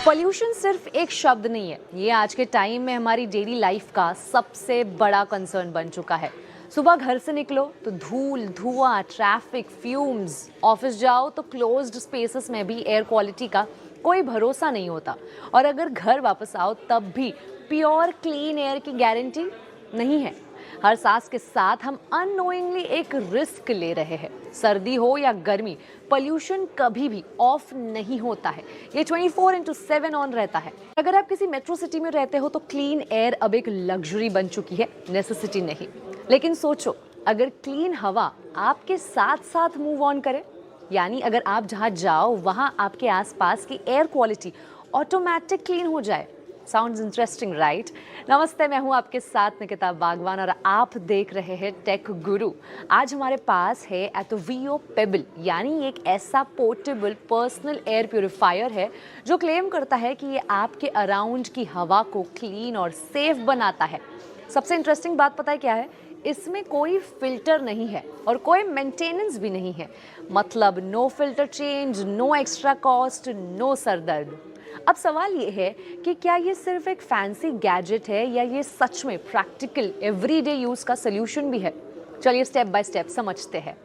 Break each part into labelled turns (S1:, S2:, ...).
S1: Pollution सिर्फ एक शब्द नहीं है, ये आज के टाइम में हमारी डेली लाइफ का सबसे बड़ा कंसर्न बन चुका है। सुबह घर से निकलो तो धूल, धुआं, ट्रैफिक, फ्यूम्स, ऑफिस जाओ तो क्लोज्ड स्पेसेस में भी एयर क्वालिटी का कोई भरोसा नहीं होता, और अगर घर वापस आओ तब भी प्योर क्लीन एयर की गारंटी नहीं है। हर सांस के साथ हम अननोइंगली एक रिस्क ले रहे हैं। सर्दी हो या गर्मी, पोल्यूशन कभी भी ऑफ नहीं होता है, ये 24/7 ऑन रहता है। अगर आप किसी मेट्रो सिटी में रहते हो तो क्लीन एयर अब एक लग्जरी बन चुकी है, नेसेसिटी नहीं। लेकिन सोचो, अगर क्लीन हवा आपके साथ साथ मूव ऑन करे, यानी अगर आप जहाँ जाओ वहाँ आपके आसपास की एयर क्वालिटी ऑटोमेटिक क्लीन हो जाए। Sounds interesting, right? नमस्ते, मैं हूँ आपके साथ निकिता बागवान और आप देख रहे हैं टेक गुरु। आज हमारे पास है एटोवियो पेबल, यानी एक ऐसा पोर्टेबल पर्सनल एयर प्यूरिफायर है जो क्लेम करता है कि ये आपके अराउंड की हवा को क्लीन और सेफ बनाता है। सबसे इंटरेस्टिंग बात पता है क्या है? इसमें कोई फिल्टर नहीं है और कोई मेंटेनेंस भी नहीं है। मतलब no filter change, no extra cost, no सरदर्द। अब सवाल ये है कि क्या ये सिर्फ एक फैंसी गैजेट है या ये सच में प्रैक्टिकल एवरीडे यूज का सॉल्यूशन भी है? चलिए स्टेप बाय स्टेप समझते हैं।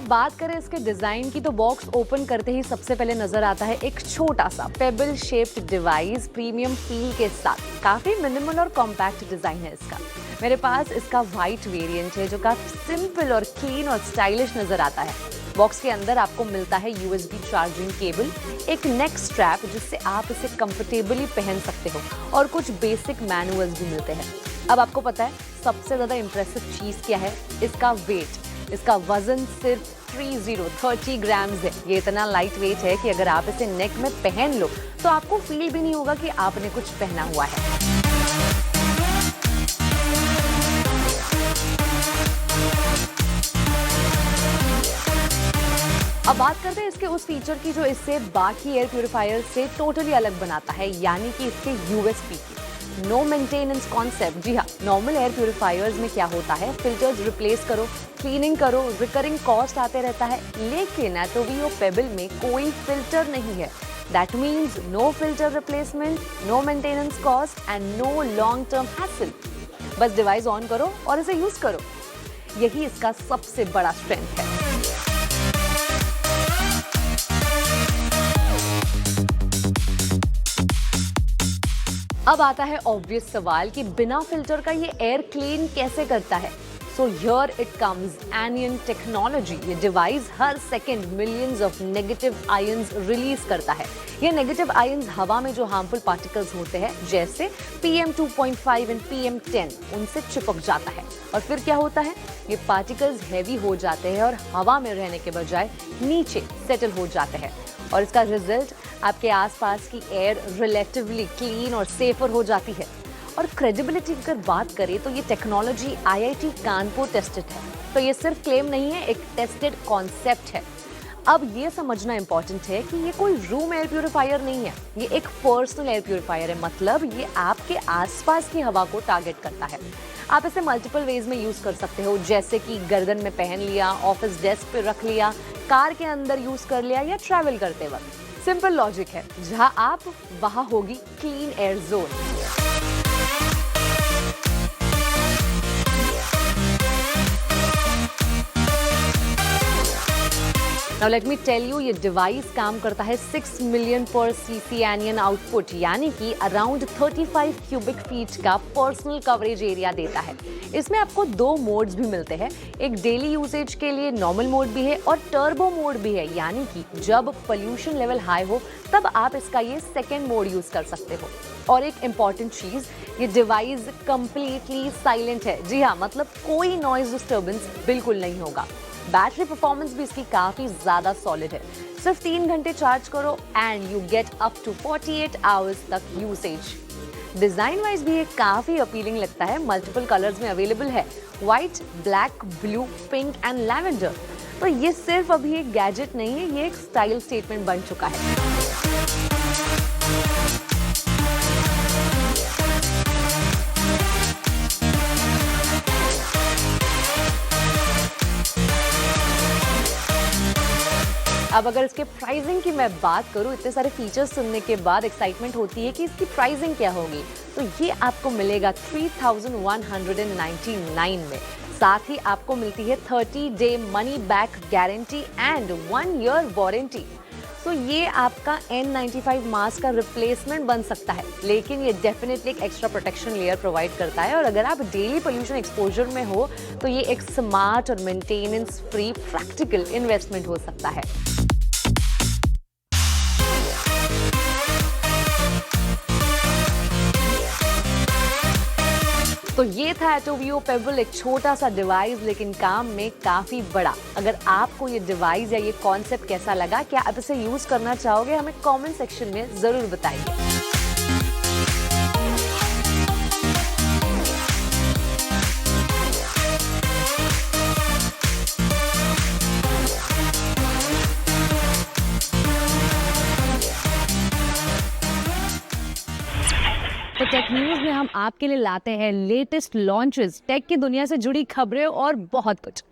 S1: बात करें इसके डिजाइन की तो बॉक्स ओपन करते ही सबसे पहले नजर आता है एक छोटा सा payable shaped device premium feel के साथ। काफी मिनिमल और कॉम्पैक्ट डिजाइन है इसका। मेरे पास इसका वाइट वेरिएंट है जो काफी सिंपल और क्लीन और स्टाइलिश नजर आता है। बॉक्स के अंदर आपको मिलता है USB चार्जिंग केबल, एक नेक स्ट्रैप जिससे आप इसे कंफर्टेबली पहन सकते हो, और कुछ बेसिक मैनुअल्स भी मिलते हैं। अब आपको पता है सबसे ज्यादा इंप्रेसिव चीज क्या है? इसका वेट। इसका वजन सिर्फ 30 ग्राम्स है। ये इतना लाइट वेट है कि अगर आप इसे नेक में पहन लो तो आपको फील भी नहीं होगा कि आपने कुछ पहना हुआ है। अब बात करते हैं इसके उस फीचर की जो इससे बाकी एयर प्यूरिफायर से टोटली अलग बनाता है, यानी कि इसके USP की। No maintenance concept. जी हाँ, नॉर्मल एयर प्यूरिफायर्स में क्या होता है, फिल्टर्स रिप्लेस करो, क्लीनिंग करो, रिकरिंग कॉस्ट आते रहता है। लेकिन एटोवियो पेबल में कोई फिल्टर नहीं है। That means no filter replacement, no maintenance cost and no long term hassle. बस डिवाइस ऑन करो और इसे यूज करो। यही इसका सबसे बड़ा स्ट्रेंथ है। अब आता है ऑब्वियस सवाल कि बिना फिल्टर का ये एयर क्लीन कैसे करता है। So here it comes, anion technology. ये डिवाइस हर second millions of negative ions release करता है। ये नेगेटिव आयंस हवा में जो हार्मफुल पार्टिकल्स होते हैं जैसे PM2.5 और PM10, उनसे चिपक जाता है। और फिर क्या होता है? ये पार्टिकल्स हैवी हो जाते हैं और हवा में रहने के बजाय नीचे सेटल हो जाते हैं, और इसका रिजल्ट आपके आसपास की एयर रिलेटिवली क्लीन और सेफर हो जाती है। और क्रेडिबिलिटी की अगर बात करें तो ये टेक्नोलॉजी IIT कानपुर टेस्टेड है, तो ये सिर्फ क्लेम नहीं है, एक टेस्टेड कॉन्सेप्ट है। अब ये समझना इंपॉर्टेंट है कि ये कोई रूम एयर प्यूरिफायर नहीं है, ये एक पर्सनल एयर प्यूरिफायर है। मतलब ये आपके आसपास की हवा को टारगेट करता है। आप इसे मल्टीपल वेज में यूज कर सकते हो, जैसे कि गर्दन में पहन लिया, ऑफिस डेस्क पे रख लिया, कार के अंदर यूज कर लिया, या ट्रैवल करते वक्त। सिंपल लॉजिक है, जहां आप वहां होगी clean air zone. Now let me tell you, ये डिवाइस काम करता है 6 मिलियन पर cc एनियन आउटपुट, यानी कि अराउंड 35 क्यूबिक फीट का पर्सनल कवरेज एरिया देता है। इसमें आपको 2 मोड्स भी मिलते हैं, एक डेली यूसेज के लिए नॉर्मल मोड भी है और टर्बो मोड भी है, यानी कि जब पोल्यूशन लेवल हाई हो तब आप इसका ये सेकेंड मोड यूज कर सकते हो। और एक इम्पॉर्टेंट चीज, ये डिवाइस कंप्लीटली साइलेंट है। जी हाँ, मतलब कोई नॉइज डिस्टर्बेंस बिल्कुल नहीं होगा। बैटरी परफॉर्मेंस भी इसकी काफी ज्यादा सॉलिड है। सिर्फ 3 घंटे चार्ज करो and you get up to 48 hours तक यूसेज। डिजाइन वाइज भी ये काफी अपीलिंग लगता है। मल्टीपल कलर्स में अवेलेबल है, white, black, blue, pink and lavender. तो ये सिर्फ अभी एक गैजेट नहीं है, ये एक स्टाइल स्टेटमेंट बन चुका है। अब अगर इसके प्राइसिंग की मैं बात करूँ, इतने सारे फीचर्स सुनने के बाद एक्साइटमेंट होती है कि इसकी प्राइसिंग क्या होगी। तो ये आपको मिलेगा 3199 में। साथ ही आपको मिलती है 30 day money back guarantee and 1 year warranty. तो ये आपका N95 मास्क का रिप्लेसमेंट बन सकता है, लेकिन ये डेफिनेटली एक एक्स्ट्रा प्रोटेक्शन लेयर प्रोवाइड करता है। और अगर आप डेली पोल्यूशन एक्सपोजर में हो तो ये एक स्मार्ट और मेंटेनेंस फ्री प्रैक्टिकल इन्वेस्टमेंट हो सकता है। तो ये था एटोवियो पेबल, एक छोटा सा डिवाइस लेकिन काम में काफी बड़ा। अगर आपको ये डिवाइस या ये कॉन्सेप्ट कैसा लगा, क्या आप इसे यूज करना चाहोगे, हमें कमेंट सेक्शन में जरूर बताइए। तो टेक न्यूज में हम आपके लिए लाते हैं लेटेस्ट लॉन्चेस, टेक की दुनिया से जुड़ी खबरें और बहुत कुछ।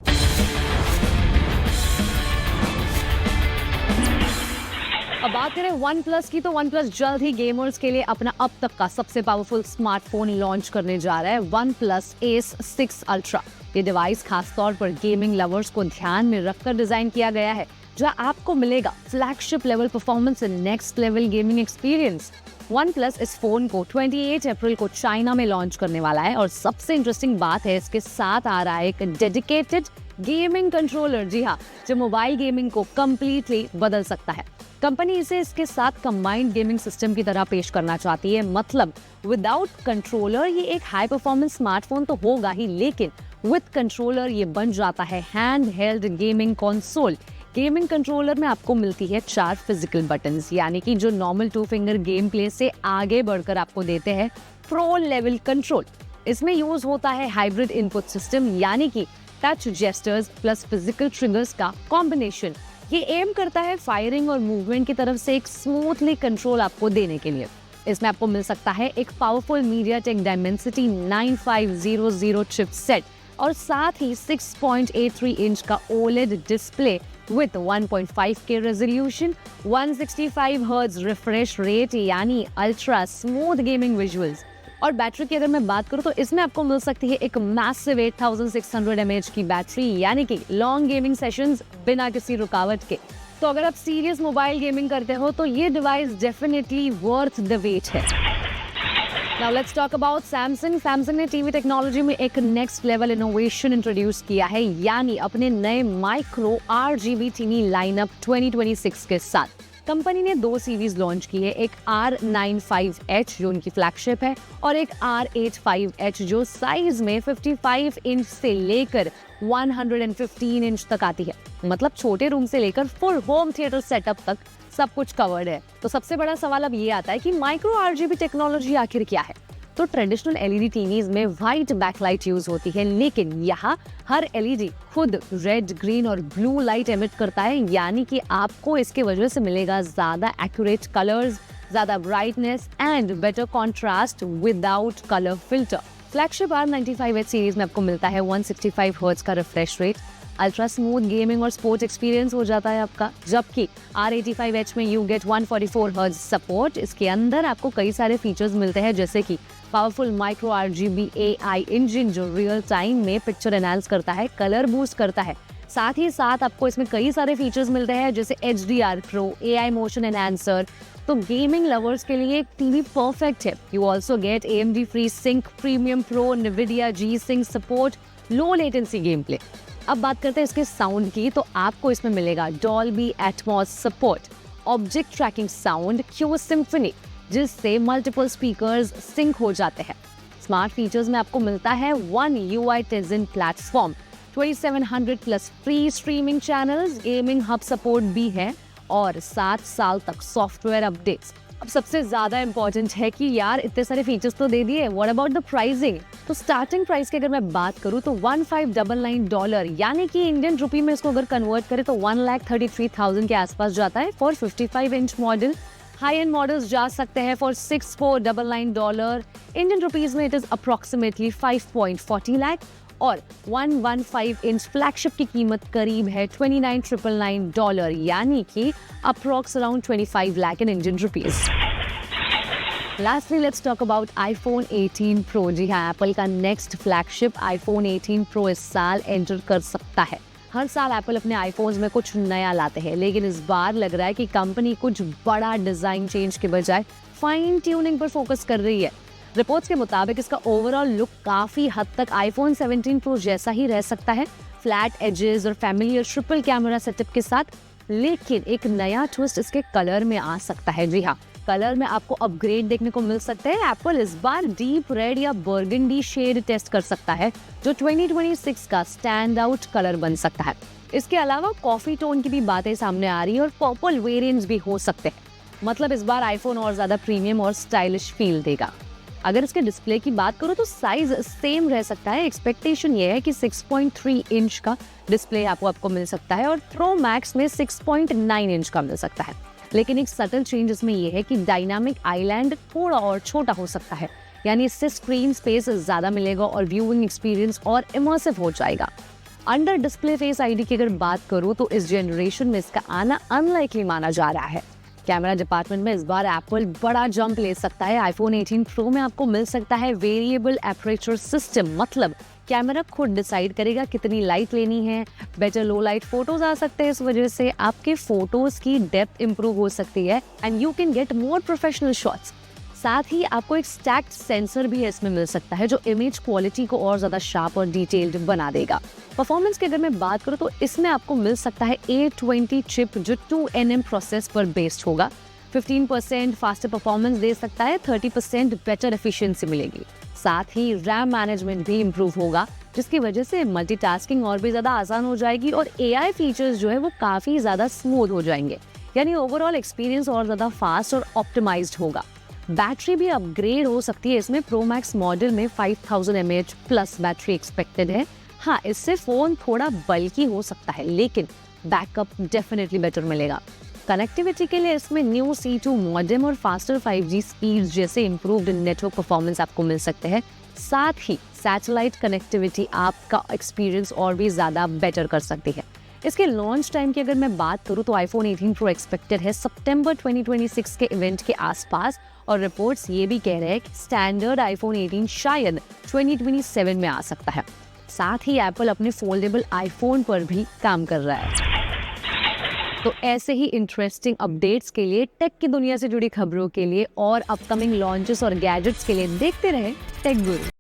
S1: अब बात करें वन प्लस की, तो वन प्लस जल्द ही गेमर्स के लिए अपना अब तक का सबसे पावरफुल स्मार्टफोन लॉन्च करने जा रहा है, वन प्लस एस 6 अल्ट्रा। ये डिवाइस खासतौर पर गेमिंग लवर्स को ध्यान में रखकर डिजाइन किया गया है, जहां आपको मिलेगा flagship level performance and next level gaming experience. One plus इस फोन को 28 अप्रैल को चाइना में लॉन्च करने वाला है और सबसे इंटरेस्टिंग बात है, इसके साथ आ रहा है एक डेडिकेटेड गेमिंग कंट्रोलर। जी हाँ, जो मोबाइल गेमिंग को कंप्लीटली बदल सकता है। कंपनी इसे इसके साथ कंबाइंड गेमिंग सिस्टम की तरह पेश करना चाहती है। मतलब विदाउट कंट्रोलर ये एक हाई परफॉर्मेंस स्मार्टफोन तो होगा ही, लेकिन विद कंट्रोलर ये बन जाता है hand held gaming console. Gaming controller में आपको मिलती है 4 फिजिकल बटन्स, यानी कि जो नॉर्मल 2 फिंगर गेम प्ले से आगे बढ़कर आपको देते हैं प्रो लेवल कंट्रोल। इसमें यूज होता है हाइब्रिड इनपुट सिस्टम, यानी कि touch gestures plus physical triggers का कॉम्बिनेशन। ये एम करता है फायरिंग और मूवमेंट की तरफ से एक स्मूथली कंट्रोल आपको देने के लिए। इसमें आपको मिल सकता है एक पावरफुल मीडियाटेक डायमेंसिटी 9500 चिपसेट और साथ ही 6.83 इंच का OLED display with 1.5K resolution, 165 hertz refresh rate, यानी अल्ट्रा स्मूथ गेमिंग विजुअल्स। और बैटरी की अगर मैं बात करूं तो इसमें आपको मिल सकती है एक मैसिव 8600 mAh की बैटरी, यानी कि लॉन्ग गेमिंग सेशंस बिना किसी रुकावट के। तो अगर आप सीरियस मोबाइल गेमिंग करते हो तो ये device definitely worth the wait है। Now let's talk about Samsung. Samsung ने टीवी टेक्नोलॉजी में एक नेक्स्ट लेवल इनोवेशन इंट्रोड्यूस किया है, यानी अपने नए माइक्रो RGB टीवी लाइनअप 2026 के साथ। कंपनी ने 2 सीरीज लॉन्च की है, एक R95H जो उनकी फ्लैगशिप है और एक R85H जो साइज में 55 इंच से लेकर 115 इंच तक आती है। मतलब छोटे रूम से लेकर फुल होम थिएटर सेटअप तक सब कुछ कवर्ड है। तो सबसे बड़ा सवाल अब ये आता है कि माइक्रो RGB टेक्नोलॉजी आखिर क्या है। तो ट्रेडिशनल LED टीवीज में व्हाइट बैकलाइट यूज होती है, लेकिन यहाँ हर LED खुद रेड, ग्रीन और ब्लू लाइट एमिट करता है, यानी कि आपको इसके वजह से मिलेगा ज्यादा एक्यूरेट कलर्स, ज्यादा brightness and better contrast without colour filter. Flagship R95H series में आपको मिलता है 165 हर्ट्ज का refresh rate, ultra smooth gaming और स्पोर्ट्स एक्सपीरियंस हो जाता है आपका, जबकि R85H में यू गेट 144 हर्ट्ज सपोर्ट। इसके अंदर आपको कई सारे फीचर्स मिलते हैं, जैसे कि powerful micro RGB AI engine जो रियल टाइम में पिक्चर एनहांस करता है, कलर बूस्ट करता है। साथ ही साथ आपको इसमें कई सारे फीचर्स मिलते हैं, जैसे HDR Pro, AI motion enhancer. तो गेमिंग लवर्स के लिए एक टीवी परफेक्ट है। You also get AMD FreeSync Premium Pro, NVIDIA G-Sync support, low latency game play. अब बात करते हैं इसके साउंड की, तो आपको इसमें मिलेगा Dolby Atmos support, object tracking sound, Q Symphony, जिससे मल्टीपल स्पीकर्स सिंक हो जाते हैं। स्मार्ट फीचर्स में आपको मिलता है One UI Tizen platform, 2700 plus free streaming channels, gaming hub support भी है और 7 साल तक सॉफ्टवेयर अपडेट्स। अब सबसे ज्यादा इंपॉर्टेंट है कि यार इतने सारे फीचर्स तो दे दिए, व्हाट अबाउट द प्राइसिंग। तो स्टार्टिंग प्राइस की अगर मैं बात करूं तो $1599, यानी कि इंडियन रुपी में इसको अगर कन्वर्ट करें तो 1,33,000 के आसपास जाता है for 55 inch model. High and models जा सकते हैं फॉर $6,499, इंडियन रुपीज में इट इज अप्रोक्सीमेटली 5.40 लाख। और 115 इंच फ्लैगशिप की कीमत करीब है $29,999 यानी कि approx around 25 lakh in Indian rupees. Lastly, let's talk about iPhone 18 Pro। जी हाँ, एप्पल का नेक्स्ट फ्लैगशिप iPhone 18 Pro इस साल एंटर कर सकता है। हर साल एप्पल अपने आईफोन्स में कुछ नया लाते हैं, लेकिन इस बार लग रहा है कि कंपनी कुछ बड़ा डिजाइन चेंज के बजाय फाइन ट्यूनिंग पर फोकस कर रही है। रिपोर्ट्स के मुताबिक इसका ओवरऑल लुक काफी हद तक iPhone 17 Pro जैसा ही रह सकता है, फ्लैट एजेस और फैमिलियर ट्रिपल कैमरा सेटअप के साथ, लेकिन एक नया ट्विस्ट इसके कलर में आ सकता है। जी हाँ, कलर में आपको अपग्रेड देखने को मिल सकता है। एप्पल इस बार डीप रेड या बर्गंडी शेड टेस्ट कर सकता है, जो 2026 का स्टैंड आउट कलर बन सकता है। इसके अलावा कॉफी टोन की भी बातें सामने आ रही है और पर्पल वेरिएंट्स भी हो सकते हैं। मतलब इस बार आईफोन और ज्यादा प्रीमियम और स्टाइलिश फील देगा। अगर इसके डिस्प्ले की बात करो तो साइज सेम रह सकता है। एक्सपेक्टेशन ये है कि 6.3 इंच का डिस्प्ले आपको मिल सकता है और प्रो मैक्स में 6.9 इंच का मिल सकता है। लेकिन एक सटल चेंज इसमें यह है कि डायनामिक आइलैंड थोड़ा और छोटा हो सकता है, यानी इससे स्क्रीन स्पेस ज्यादा मिलेगा और व्यूइंग एक्सपीरियंस और इमर्सिव हो जाएगा। अंडर डिस्प्ले फेस आईडी की अगर बात करूं तो इस जनरेशन में इसका आना अनलाइकली माना जा रहा है। कैमरा डिपार्टमेंट में इस बार एप्पल बड़ा जंप ले सकता है। iPhone 18 Pro में आपको मिल सकता है वेरिएबल एपरेचर सिस्टम, मतलब कैमरा खुद डिसाइड करेगा कितनी लाइट लेनी है। बेटर लो लाइट फोटोज आ सकते हैं, इस वजह से आपके फोटोज की डेप्थ इंप्रूव हो सकती है and you can get more professional shots. साथ ही आपको एक स्टैक्ड सेंसर भी इसमें मिल सकता है, जो इमेज क्वालिटी को और ज्यादा शार्प और डिटेल्ड बना देगा। परफॉर्मेंस की अगर मैं बात करूँ तो इसमें आपको मिल सकता है A20 चिप, जो 2nm प्रोसेस पर बेस्ड होगा। 15% फास्टर परफॉर्मेंस दे सकता है, 30% बेटर एफिशिएंसी मिलेगी। साथ ही रैम मैनेजमेंट भी इम्प्रूव होगा, जिसकी वजह से मल्टीटास्किंग और भी ज्यादा आसान हो जाएगी और AI फीचर्स जो है वो काफी ज्यादा स्मूथ हो जाएंगे, यानी ओवरऑल एक्सपीरियंस और ज्यादा फास्ट और ऑप्टिमाइज्ड होगा। बैटरी भी अपग्रेड हो सकती है। इसमें प्रो मैक्स मॉडल में 5000 mAh प्लस बैटरी एक्सपेक्टेड है। हाँ, इससे फोन थोड़ा बल्की हो सकता है, लेकिन बैकअप डेफिनेटली बेटर मिलेगा। कनेक्टिविटी के लिए इसमें न्यू C2 मॉडेम और फास्टर 5G स्पीड जैसे इंप्रूव्ड नेटवर्क परफॉर्मेंस आपको मिल सकते हैं। साथ ही सैटेलाइट कनेक्टिविटी आपका एक्सपीरियंस और भी ज्यादा बेटर कर सकती है। इसके लॉन्च टाइम की अगर मैं बात करूं तो iPhone 18 Pro एक्सपेक्टेड है सितंबर 2026 के इवेंट के आसपास, और रिपोर्ट्स ये भी कह रहे हैं कि स्टैंडर्ड iPhone 18 शायद 2027 में आ सकता है। साथ ही एप्पल अपने फोल्डेबल आईफोन पर भी काम कर रहा है। तो ऐसे ही इंटरेस्टिंग अपडेट्स के लिए, टेक की दुनिया से जुड़ी खबरों के लिए और अपकमिंग लॉन्चेस और गैजेट्स के लिए देखते रहे टेक गुरु।